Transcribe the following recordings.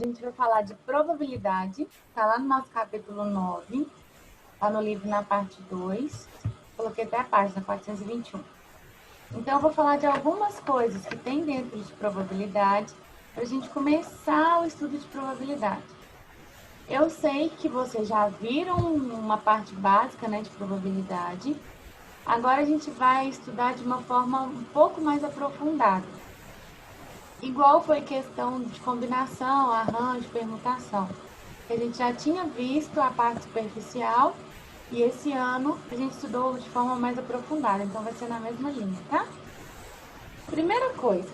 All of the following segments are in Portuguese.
A gente vai falar de probabilidade, está lá no nosso capítulo 9, está no livro na parte 2, coloquei até a página 421. Então, eu vou falar de algumas coisas que tem dentro de probabilidade para a gente começar o estudo de probabilidade. Eu sei que vocês já viram uma parte básica, né, de probabilidade. Agora a gente vai estudar de uma forma um pouco mais aprofundada. Igual foi questão de combinação, arranjo, permutação. A gente já tinha visto a parte superficial e esse ano a gente estudou de forma mais aprofundada, então vai ser na mesma linha, tá? Primeira coisa,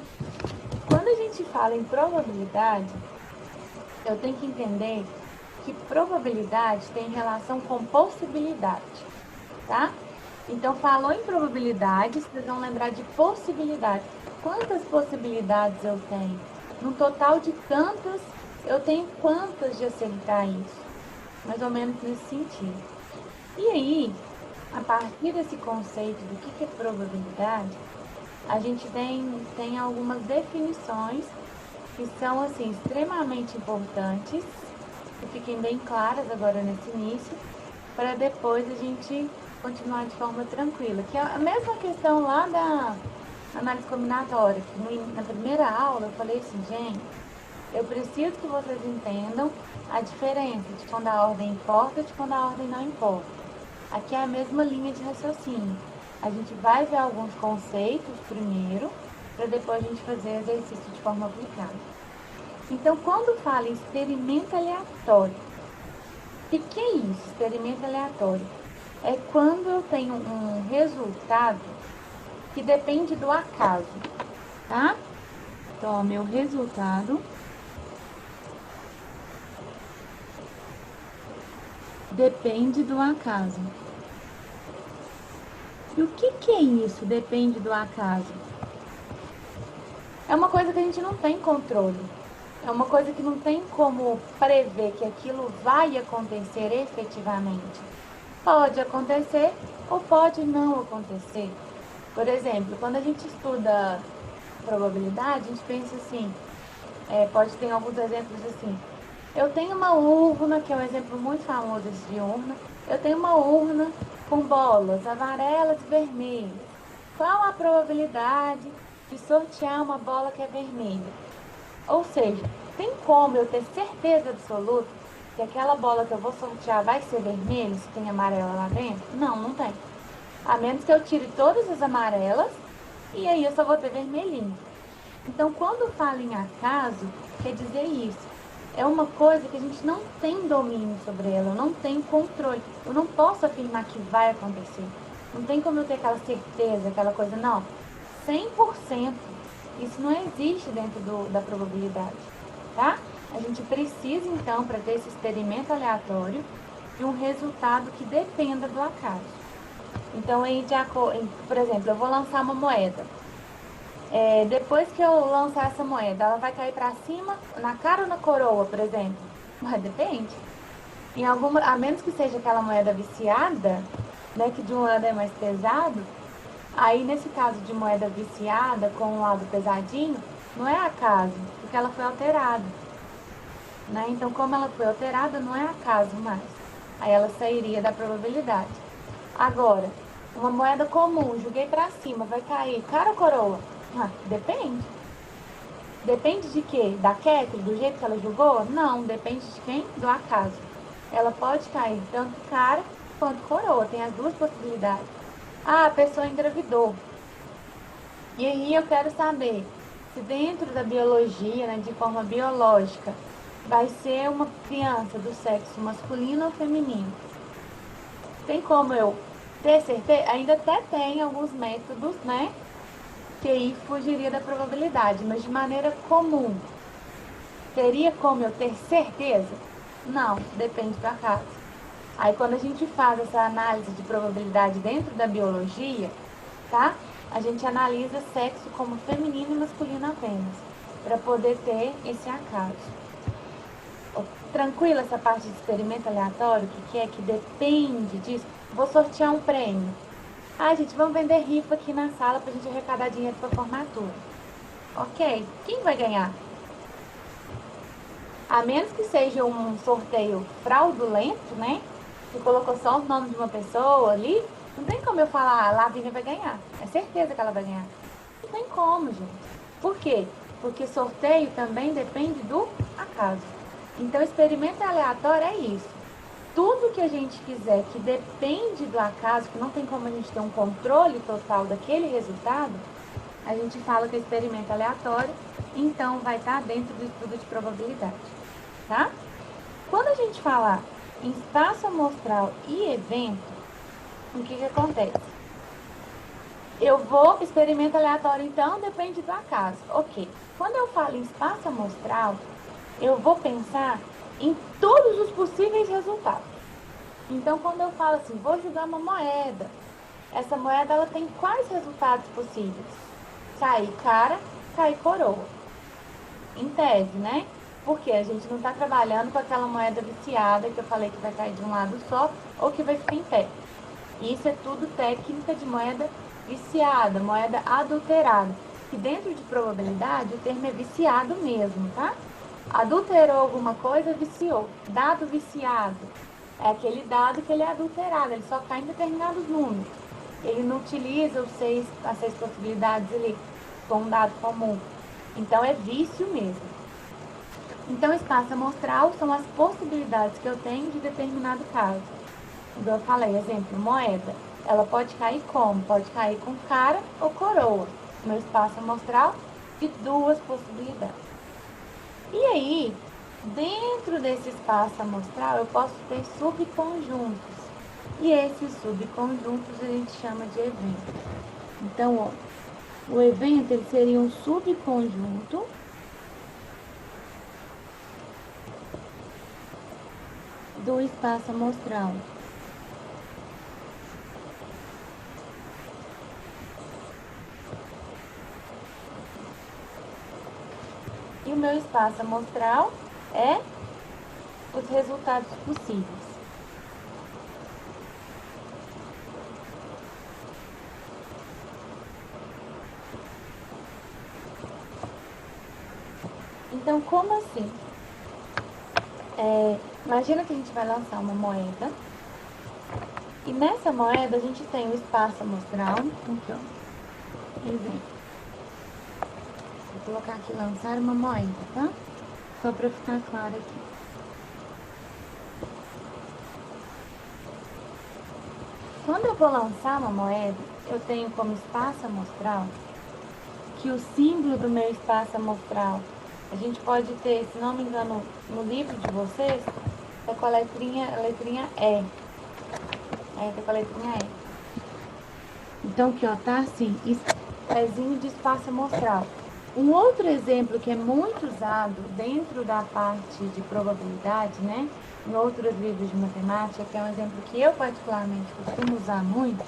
quando a gente fala em probabilidade, eu tenho que entender que probabilidade tem relação com possibilidade, tá? Então, falou em probabilidade, vocês vão lembrar de possibilidade. Quantas possibilidades eu tenho? No total de tantas, eu tenho quantas de acertar isso? Mais ou menos nesse sentido. E aí, a partir desse conceito do que é probabilidade, a gente tem algumas definições que são, assim, extremamente importantes, que fiquem bem claras agora nesse início, para depois a gente continuar de forma tranquila. Que é a mesma questão lá da análise combinatória, que na primeira aula eu falei assim, gente, eu preciso que vocês entendam a diferença de quando a ordem importa e de quando a ordem não importa. Aqui é a mesma linha de raciocínio. A gente vai ver alguns conceitos primeiro, para depois a gente fazer exercício de forma aplicada. Então, quando fala em experimento aleatório, o que é isso, experimento aleatório? É quando eu tenho um resultado que depende do acaso, tá? Então, meu resultado depende do acaso. E o que é isso, depende do acaso? É uma coisa que a gente não tem controle. É uma coisa que não tem como prever que aquilo vai acontecer efetivamente. Pode acontecer ou pode não acontecer. Por exemplo, quando a gente estuda probabilidade, a gente pensa assim, pode ter alguns exemplos assim. Eu tenho uma urna, que é um exemplo muito famoso de urna. Eu tenho uma urna com bolas amarelas e vermelhas. Qual a probabilidade de sortear uma bola que é vermelha? Ou seja, tem como eu ter certeza absoluta que aquela bola que eu vou sortear vai ser vermelha se tem amarela lá dentro? Não, não tem. A menos que eu tire todas as amarelas e aí eu só vou ter vermelhinho. Então, quando fala em acaso, quer dizer isso. É uma coisa que a gente não tem domínio sobre ela, eu não tenho controle. Eu não posso afirmar que vai acontecer. Não tem como eu ter aquela certeza, aquela coisa, não. 100%. Isso não existe dentro da probabilidade, tá? A gente precisa, então, para ter esse experimento aleatório, de um resultado que dependa do acaso. Então, por exemplo, eu vou lançar uma moeda. Depois que eu lançar essa moeda, ela vai cair para cima, na cara ou na coroa, por exemplo? Mas depende. A menos que seja aquela moeda viciada, né, que de um lado é mais pesado, aí nesse caso de moeda viciada com um lado pesadinho, não é acaso, porque ela foi alterada. Né? Então, como ela foi alterada, não é acaso mais. Aí ela sairia da probabilidade. Agora, uma moeda comum, joguei para cima, vai cair cara ou coroa? Depende. Depende de quê? Da Kathleen, do jeito que ela jogou? Não, depende de quem? Do acaso. Ela pode cair tanto cara quanto coroa, tem as duas possibilidades. A pessoa engravidou. E aí eu quero saber se dentro da biologia, né, de forma biológica, vai ser uma criança do sexo masculino ou feminino. Tem como eu ter certeza? Ainda até tem alguns métodos, né? Que aí fugiria da probabilidade, mas de maneira comum. Teria como eu ter certeza? Não, depende do acaso. Aí quando a gente faz essa análise de probabilidade dentro da biologia, tá? A gente analisa sexo como feminino e masculino apenas, para poder ter esse acaso. Tranquila essa parte de experimento aleatório, que é que depende disso. Vou sortear um prêmio. Gente, vamos vender rifa aqui na sala pra gente arrecadar dinheiro pra formatura. Ok, quem vai ganhar? A menos que seja um sorteio fraudulento, né? Que colocou só o nome de uma pessoa ali, não tem como eu falar, a Lavínia vai ganhar. É certeza que ela vai ganhar. Não tem como, gente. Por quê? Porque sorteio também depende do acaso. Então, experimento aleatório é isso. Tudo que a gente fizer que depende do acaso, que não tem como a gente ter um controle total daquele resultado, a gente fala que é experimento aleatório, então vai estar dentro do estudo de probabilidade, tá? Quando a gente falar em espaço amostral e evento, o que acontece? Eu vou, experimento aleatório, então, depende do acaso. Ok. Quando eu falo em espaço amostral, eu vou pensar em todos os possíveis resultados. Então, quando eu falo assim, vou jogar uma moeda, essa moeda ela tem quais resultados possíveis? Cair cara, cair coroa. Em tese, né? Porque a gente não está trabalhando com aquela moeda viciada que eu falei que vai cair de um lado só ou que vai ficar em pé. Isso é tudo técnica de moeda viciada, moeda adulterada. Que dentro de probabilidade o termo é viciado mesmo, tá? Adulterou alguma coisa, viciou. Dado viciado é aquele dado que ele é adulterado, ele só cai em determinados números. Ele não utiliza as seis possibilidades ali com um dado comum. Então é vício mesmo. Então espaço amostral são as possibilidades que eu tenho de determinado caso. Como eu falei, exemplo, moeda. Ela pode cair como? Pode cair com cara ou coroa. Meu espaço amostral de duas possibilidades. E aí, dentro desse espaço amostral, eu posso ter subconjuntos. E esses subconjuntos a gente chama de evento. Então, ó, o evento ele seria um subconjunto do espaço amostral. E o meu espaço amostral é os resultados possíveis. Então, como assim? Imagina que a gente vai lançar uma moeda. E nessa moeda a gente tem o espaço amostral. Aqui, ó. Evento. Vou colocar aqui lançar uma moeda, tá? Só para ficar claro aqui. Quando eu vou lançar uma moeda, eu tenho como espaço amostral que o símbolo do meu espaço amostral, a gente pode ter, se não me engano, no livro de vocês, é com a letrinha E. Tá com a letrinha E. Então, aqui, ó, tá assim, pezinho de espaço amostral. Um outro exemplo que é muito usado dentro da parte de probabilidade, né? Em outros livros de matemática, que é um exemplo que eu particularmente costumo usar muito,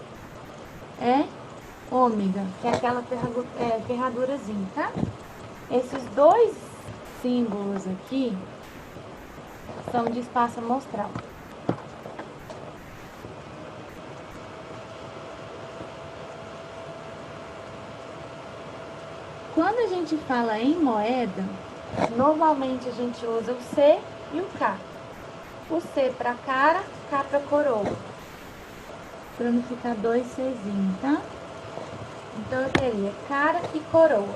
é ômega, que é aquela ferradurazinha, tá? Esses dois símbolos aqui são de espaço amostral. Quando a gente fala em moeda, normalmente a gente usa o C e o K. O C para cara, K para coroa. Para não ficar dois Czinhos, tá? Então eu teria cara e coroa.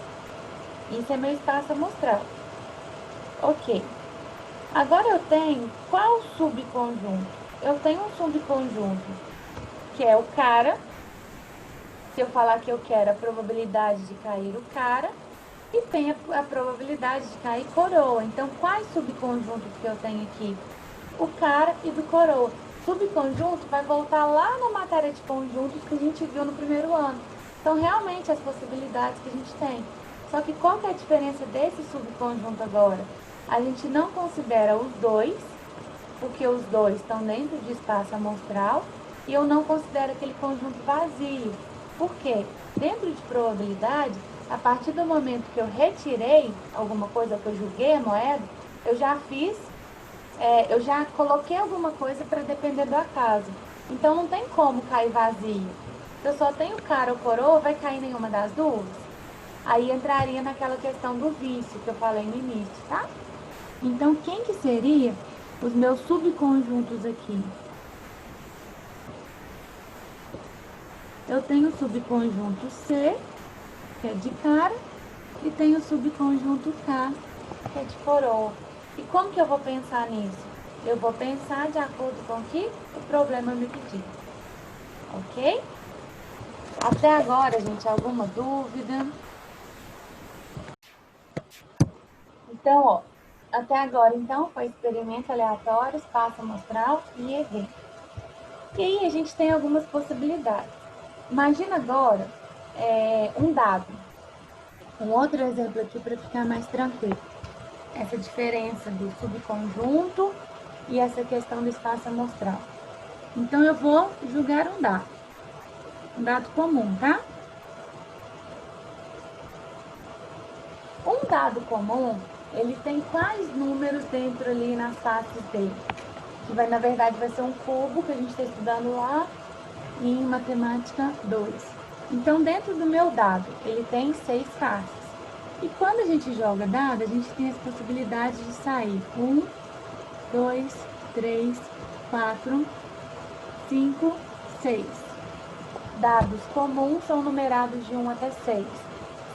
Isso é meu espaço amostral. Ok. Agora eu tenho qual subconjunto? Eu tenho um subconjunto que é o cara. Se eu falar que eu quero a probabilidade de cair o cara, e tem a probabilidade de cair coroa. Então, quais subconjuntos que eu tenho aqui? O cara e do coroa. Subconjunto vai voltar lá na matéria de conjuntos que a gente viu no primeiro ano. Então, realmente, as possibilidades que a gente tem. Só que qual que é a diferença desse subconjunto agora? A gente não considera os dois, porque os dois estão dentro de espaço amostral, e eu não considero aquele conjunto vazio. Por quê? Dentro de probabilidade, a partir do momento que eu retirei alguma coisa, que eu joguei a moeda, eu já eu já coloquei alguma coisa para depender do acaso. Então não tem como cair vazio. Se eu só tenho cara ou coroa, vai cair nenhuma das duas? Aí entraria naquela questão do vício que eu falei no início, tá? Então, quem que seria os meus subconjuntos aqui? Eu tenho o subconjunto C, que é de cara, e tenho o subconjunto K, que é de coroa. E como que eu vou pensar nisso? Eu vou pensar de acordo com o que o problema me pediu. Ok? Até agora, gente, alguma dúvida? Então, ó, até agora, então, foi experimento aleatório, espaço amostral e evento. E aí a gente tem algumas possibilidades. Imagina agora um dado. Um outro exemplo aqui para ficar mais tranquilo. Essa diferença do subconjunto e essa questão do espaço amostral. Então, eu vou julgar um dado comum, tá? Um dado comum, ele tem quais números dentro ali nas faces dele? Que vai, na verdade, vai ser um cubo que a gente está estudando lá em matemática 2. Então, dentro do meu dado, ele tem 6 faces. E quando a gente joga dado, a gente tem as possibilidades de sair 1, 2, 3, 4, 5, 6. Dados comuns são numerados de 1 até 6.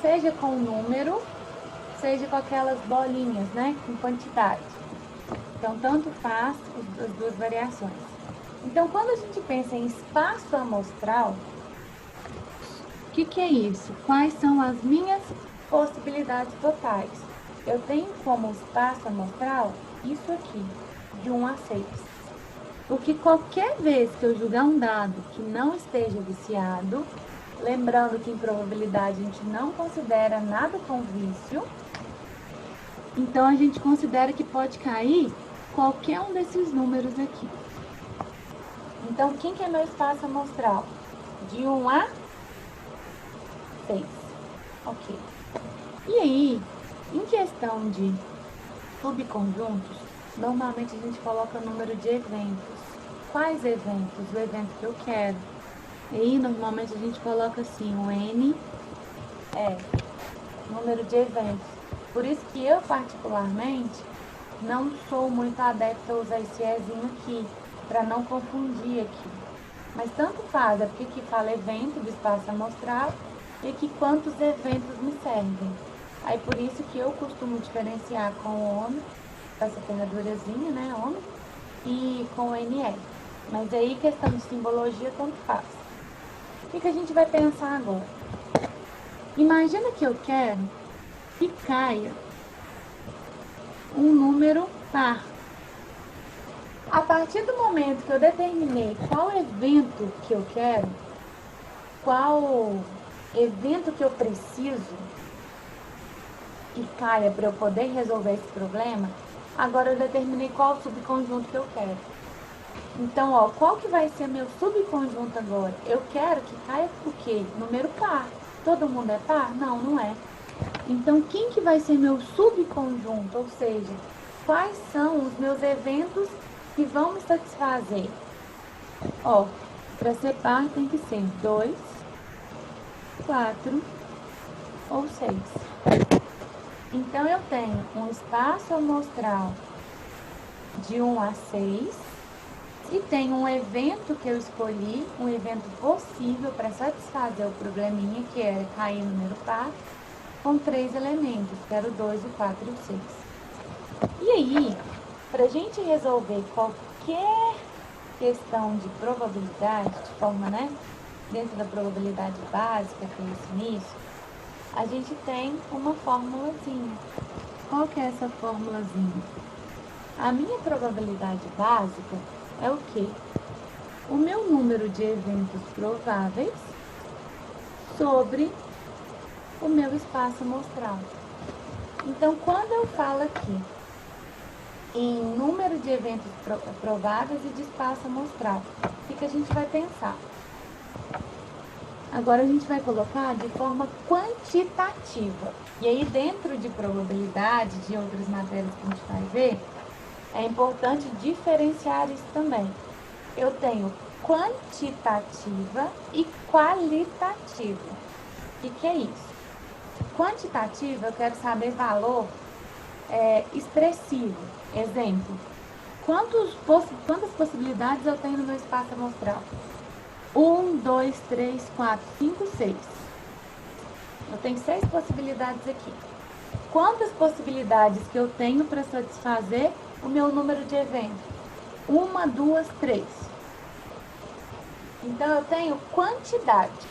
Seja com número, seja com aquelas bolinhas, né? Com quantidade. Então, tanto faz as duas variações. Então, quando a gente pensa em espaço amostral, o que é isso? Quais são as minhas possibilidades totais? Eu tenho como espaço amostral isso aqui, de 1 a 6. Porque qualquer vez que eu julgar um dado que não esteja viciado, lembrando que em probabilidade a gente não considera nada com vício, então a gente considera que pode cair qualquer um desses números aqui. Então, quem que é meu espaço amostral? De 1 a 6. Ok. E aí, em questão de subconjuntos, normalmente a gente coloca o número de eventos. Quais eventos? O evento que eu quero. E aí, normalmente a gente coloca assim, o N é número de eventos. Por isso que eu, particularmente, não sou muito adepta a usar esse Ezinho aqui, para não confundir aqui. Mas tanto faz, é porque aqui fala evento do espaço amostral e que quantos eventos me servem. Aí por isso que eu costumo diferenciar com o ômega, essa ferradurazinha, né, ômega, e com o NR. Mas aí questão de simbologia, tanto faz. O que a gente vai pensar agora? Imagina que eu quero que caia um número par. A partir do momento que eu determinei qual evento que eu quero, qual evento que eu preciso que caia para eu poder resolver esse problema, agora eu determinei qual subconjunto que eu quero. Então, ó, qual que vai ser meu subconjunto agora? Eu quero que caia o quê? Número par. Todo mundo é par? Não, não é. Então, quem que vai ser meu subconjunto? Ou seja, quais são os meus eventos que vão me satisfazer? Ó, para ser par tem que ser 2, 4 ou 6. Então, eu tenho um espaço amostral de 1 a 6 e tenho um evento que eu escolhi, um evento possível para satisfazer o probleminha, que era cair número par, com 3 elementos, que era o 2, o 4 e o 6. E aí, para a gente resolver qualquer questão de probabilidade, de forma, né, dentro da probabilidade básica, que é esse início, a gente tem uma formulazinha. Qual que é essa formulazinha? A minha probabilidade básica é o quê? O meu número de eventos prováveis sobre o meu espaço amostral. Então, quando eu falo aqui em número de eventos prováveis e de espaço amostral, o que a gente vai pensar? Agora a gente vai colocar de forma quantitativa. E aí, dentro de probabilidade, de outras matérias que a gente vai ver, é importante diferenciar isso também. Eu tenho quantitativa e qualitativa. O que é isso? Quantitativa, eu quero saber valor expressivo. Exemplo, quantas possibilidades eu tenho no meu espaço amostral? 1, 2, 3, 4, 5, 6. Eu tenho 6 possibilidades aqui. Quantas possibilidades que eu tenho para satisfazer o meu número de eventos? 1, 2, 3. Então, eu tenho quantidade.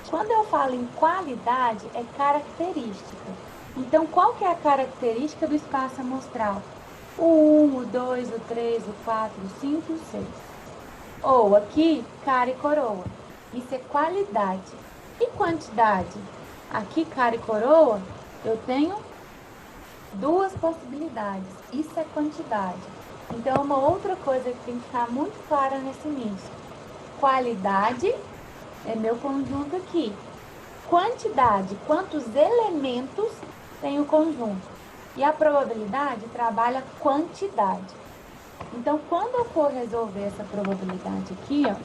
Quando eu falo em qualidade, é característica. Então, qual que é a característica do espaço amostral? O 1, o 2, o 3, o 4, o 5 e o 6. Ou aqui, cara e coroa. Isso é qualidade. E quantidade? Aqui, cara e coroa, eu tenho 2 possibilidades. Isso é quantidade. Então, uma outra coisa que tem que ficar muito clara nesse início. Qualidade é meu conjunto aqui. Quantidade, quantos elementos tem o conjunto. E a probabilidade trabalha quantidade. Então, quando eu for resolver essa probabilidade aqui, ó,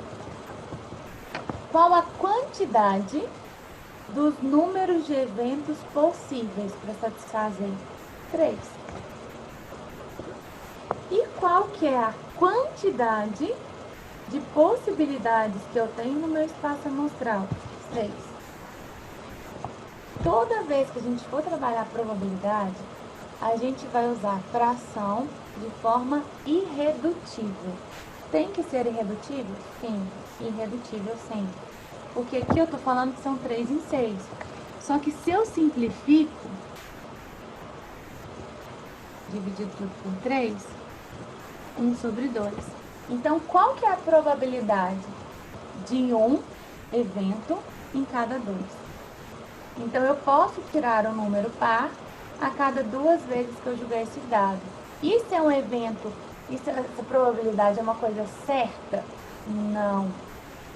qual a quantidade dos números de eventos possíveis para satisfazer? 3. E qual que é a quantidade de possibilidades que eu tenho no meu espaço amostral? 6. Toda vez que a gente for trabalhar a probabilidade, a gente vai usar fração de forma irredutível. Tem que ser irredutível? Sim, irredutível sempre. Porque aqui eu estou falando que são 3 em 6. Só que se eu simplifico, dividido tudo por 3, 1 sobre 2. Então, qual que é a probabilidade de um evento em cada 2? Então, eu posso tirar um número par a cada 2 vezes que eu jogar esse dado. Isso é um evento, essa probabilidade é uma coisa certa? Não.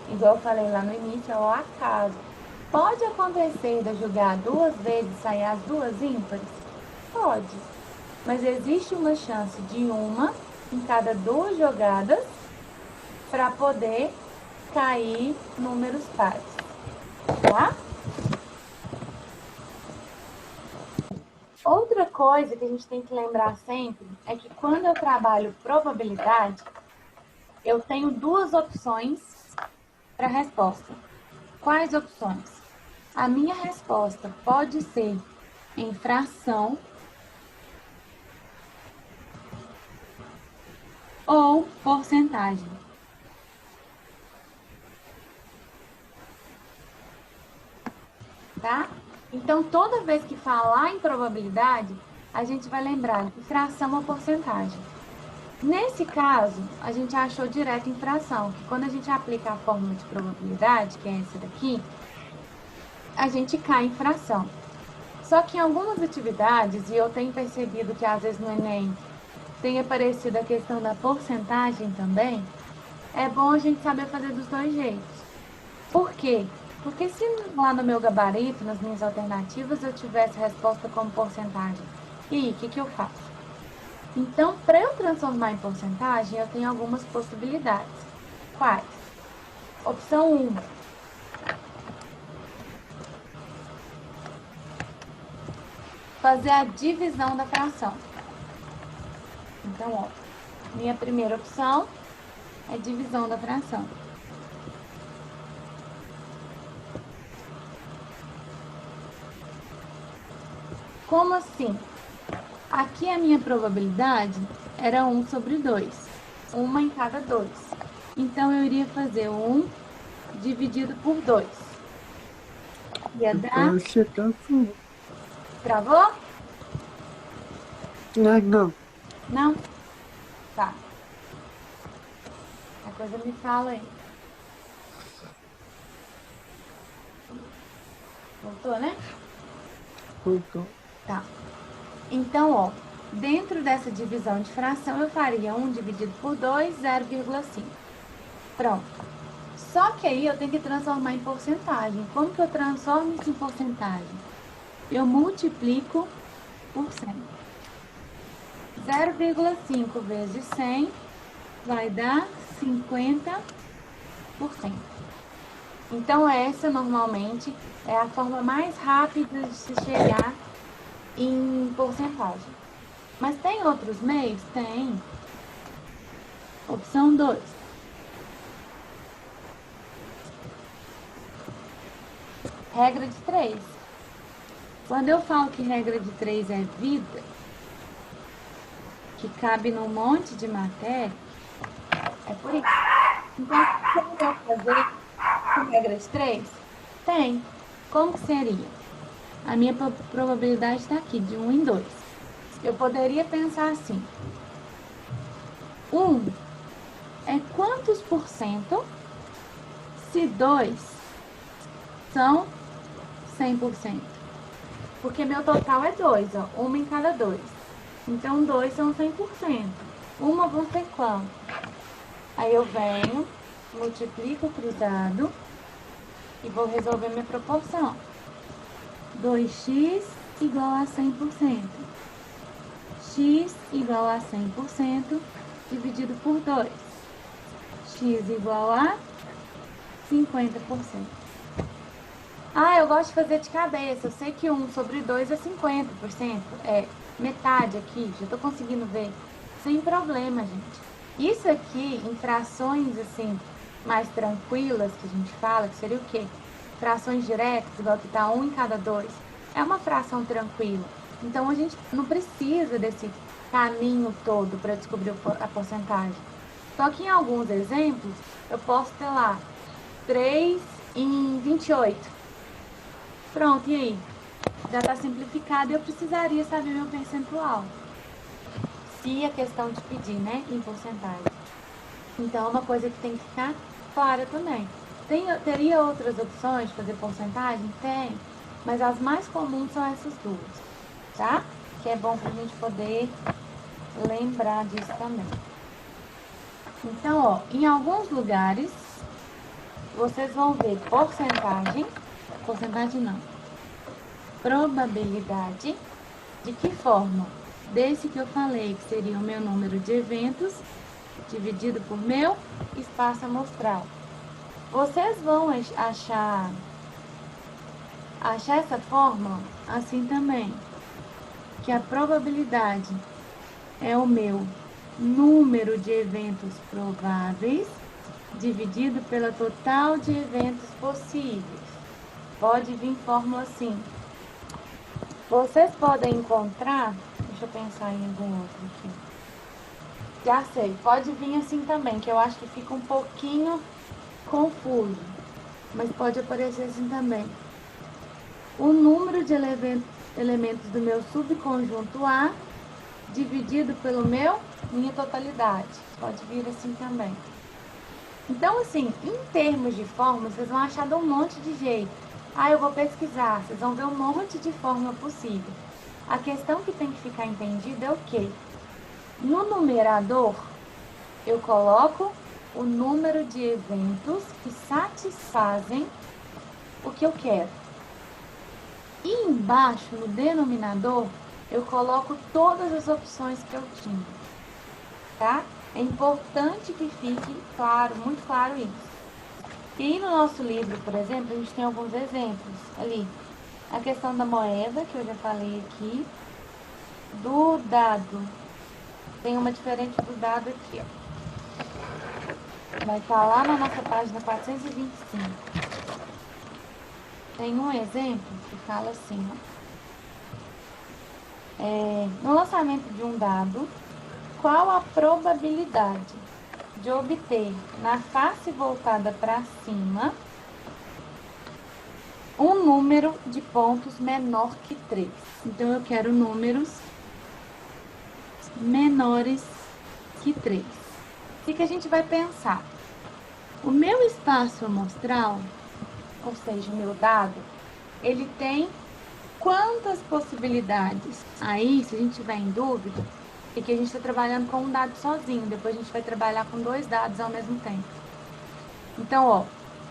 Igual eu falei lá no início, é o acaso. Pode acontecer de eu jogar 2 vezes e sair as 2 ímpares? Pode. Mas existe uma chance de uma em cada 2 jogadas para poder cair números pares. Tá? Outra coisa que a gente tem que lembrar sempre é que quando eu trabalho probabilidade, eu tenho 2 opções para a resposta. Quais opções? A minha resposta pode ser em fração ou porcentagem. Tá? Então, toda vez que falar em probabilidade, a gente vai lembrar de fração ou porcentagem. Nesse caso, a gente achou direto em fração, que quando a gente aplica a fórmula de probabilidade, que é essa daqui, a gente cai em fração. Só que em algumas atividades, e eu tenho percebido que às vezes no Enem tem aparecido a questão da porcentagem também, é bom a gente saber fazer dos 2 jeitos. Por quê? Porque se lá no meu gabarito, nas minhas alternativas, eu tivesse resposta como porcentagem, e aí, o que eu faço? Então, para eu transformar em porcentagem, eu tenho algumas possibilidades. Quais? Opção 1. Fazer a divisão da fração. Então, ó, minha primeira opção é divisão da fração. Como assim? Aqui a minha probabilidade era 1 sobre 2. Uma em cada 2. Então, eu iria fazer 1 dividido por 2. Ia dar... Travou? Não. Não? Tá. A coisa me fala aí. Voltou, né? Voltou. Tá. Então, ó, dentro dessa divisão de fração, eu faria 1 dividido por 2, 0,5. Pronto. Só que aí eu tenho que transformar em porcentagem. Como que eu transformo isso em porcentagem? Eu multiplico por 100. 0,5 vezes 100 vai dar 50%. Então, essa normalmente é a forma mais rápida de se chegar em porcentagem. Mas tem outros meios? Tem. Opção 2. Regra de 3. Quando eu falo que regra de 3 é vida, que cabe num monte de matéria, é por isso. Então, o que eu vou fazer com regra de 3? Tem. Como que seria? A minha probabilidade está aqui, de 1 em 2. Eu poderia pensar assim. 1 é quantos por cento se 2 são 100%? Porque meu total é 2, ó, uma em cada 2. Então, 2 são 100%. Uma vão ser quanto? Aí eu venho, multiplico o cruzado e vou resolver minha proporção. 2x igual a 100%. X igual a 100% dividido por 2. X igual a 50%. Ah, eu gosto de fazer de cabeça. Eu sei que 1 sobre 2 é 50%. É metade aqui. Já tô conseguindo ver. Sem problema, gente. Isso aqui, em frações, assim, mais tranquilas, que a gente fala, que seria o quê? Frações diretas, igual que tá 1 em cada 2. É uma fração tranquila. Então, a gente não precisa desse caminho todo para descobrir a porcentagem. Só que em alguns exemplos, eu posso ter lá 3 em 28. Pronto, e aí? Já está simplificado e eu precisaria saber meu percentual. Se a questão de pedir, né, em porcentagem. Então, é uma coisa que tem que ficar clara também. Teria outras opções de fazer porcentagem? Tem, mas as mais comuns são essas duas, tá? Que é bom para a gente poder lembrar disso também. Então, ó, em alguns lugares, vocês vão ver porcentagem não, probabilidade, de que forma? Desse que eu falei, que seria o meu número de eventos, dividido por meu espaço amostral. Vocês vão achar essa fórmula assim também, que a probabilidade é o meu número de eventos prováveis dividido pela total de eventos possíveis. Pode vir fórmula assim. Vocês podem encontrar, deixa eu pensar em algum outro aqui. Já sei, pode vir assim também, que eu acho que fica um pouquinho confuso, mas pode aparecer assim também. O número de elementos do meu subconjunto A dividido pelo minha totalidade. Pode vir assim também. Então, assim, em termos de fórmula, vocês vão achar de um monte de jeito. Ah, eu vou pesquisar, vocês vão ver um monte de fórmula possível. A questão que tem que ficar entendida é o quê? No numerador, eu coloco o número de eventos que satisfazem o que eu quero. E embaixo, no denominador, eu coloco todas as opções que eu tinha, tá? É importante que fique claro, muito claro isso. E no nosso livro, por exemplo, a gente tem alguns exemplos ali. A questão da moeda, que eu já falei aqui. Do dado. Tem uma diferente do dado aqui, ó. Vai estar lá na nossa página 425. Tem um exemplo que fala assim, ó. No lançamento de um dado, qual a probabilidade de obter na face voltada para cima um número de pontos menor que 3. Então, eu quero números menores que 3. O que a gente vai pensar? O meu espaço amostral, ou seja, o meu dado, ele tem quantas possibilidades? Aí, se a gente tiver em dúvida, é que a gente está trabalhando com um dado sozinho, depois a gente vai trabalhar com 2 dados ao mesmo tempo. Então, ó,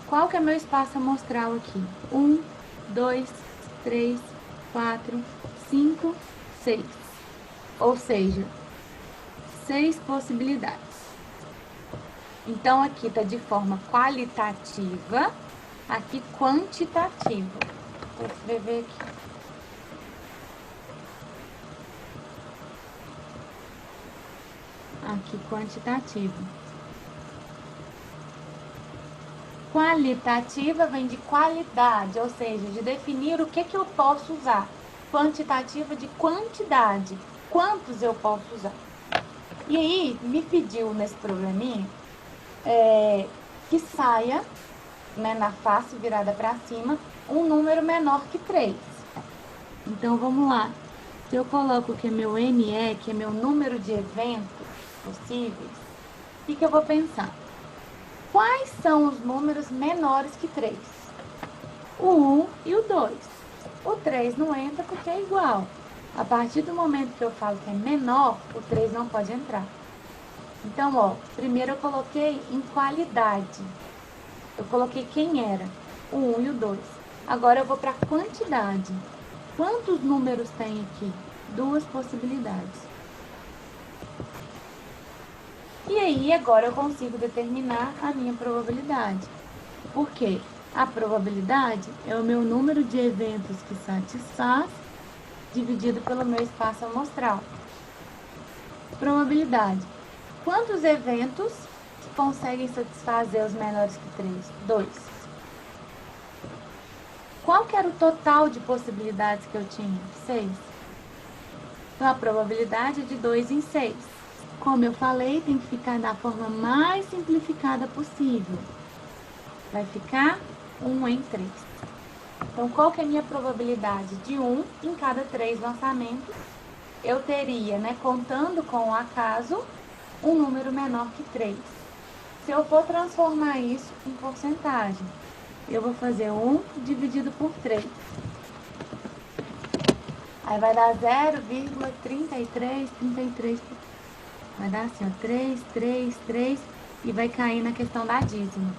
qual que é meu espaço amostral aqui? 1, 2, 3, 4, 5, 6. Ou seja, 6 possibilidades. Então, aqui está de forma qualitativa, aqui quantitativa. Vou escrever aqui. aqui quantitativa. Qualitativa vem de qualidade, ou seja, de definir o que eu posso usar. Quantitativa de quantidade, quantos eu posso usar. E aí, me pediu nesse probleminha que saia, né, na face virada para cima, um número menor que 3. Então, vamos lá. Se eu coloco que é meu NE, que é meu número de eventos possíveis, o que eu vou pensar? Quais são os números menores que 3? O 1 e o 2. O 3 não entra porque é igual. A partir do momento que eu falo que é menor, o 3 não pode entrar. Então, ó, primeiro eu coloquei em qualidade. Eu coloquei quem era, o 1 e o 2. Agora eu vou para quantidade. Quantos números tem aqui? 2 possibilidades. E aí, agora eu consigo determinar a minha probabilidade. Por quê? A probabilidade é o meu número de eventos que satisfaz dividido pelo meu espaço amostral. Probabilidade. Quantos eventos conseguem satisfazer os menores que 3? 2. Qual que era o total de possibilidades que eu tinha? 6. Então, a probabilidade é de 2 em 6. Como eu falei, tem que ficar da forma mais simplificada possível. Vai ficar 1 em 3. Então, qual que é a minha probabilidade? De 1 em cada 3 lançamentos, eu teria, né, contando com o acaso, um número menor que 3. Se eu for transformar isso em porcentagem, eu vou fazer 1 dividido por 3. Aí vai dar 0,33. Vai dar assim, ó, 3, 3, 3, e vai cair na questão da dízima.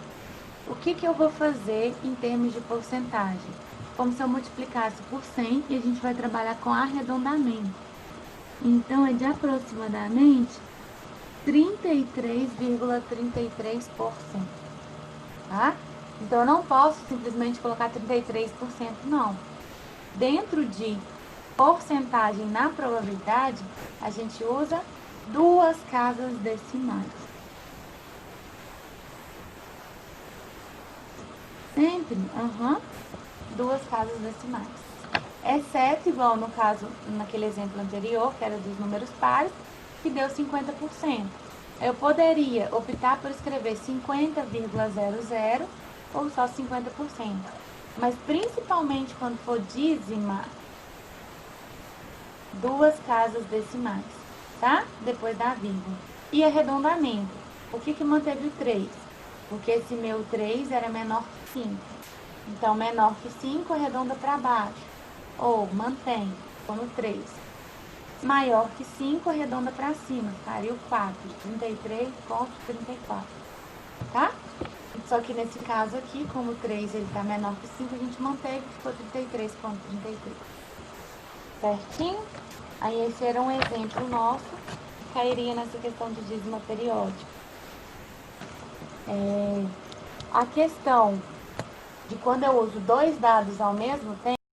O que eu vou fazer em termos de porcentagem? Como se eu multiplicasse por 100 e a gente vai trabalhar com arredondamento. Então, é de aproximadamente 33,33%. Tá? Então, eu não posso simplesmente colocar 33%, não. Dentro de porcentagem na probabilidade, a gente usa 2 casas decimais. Sempre, 2 casas decimais. Exceto, igual no caso, naquele exemplo anterior, que era dos números pares, que deu 50%. Eu poderia optar por escrever 50,00 ou só 50%. Mas, principalmente quando for dizimar, 2 casas decimais, tá? Depois da vírgula. E arredondamento. Por que manteve o 3? Porque esse meu 3 era menor que 5. Então, menor que 5 arredonda para baixo. Ou mantém, como 3. Maior que 5 arredonda para cima. Ficaria o 4. 33,34. Tá? Só que nesse caso aqui, como o 3 ele tá menor que 5, a gente manteve, ficou 33,33. Certinho? Aí esse era um exemplo nosso, que cairia nessa questão de dízima periódica. A questão de quando eu uso 2 dados ao mesmo tempo,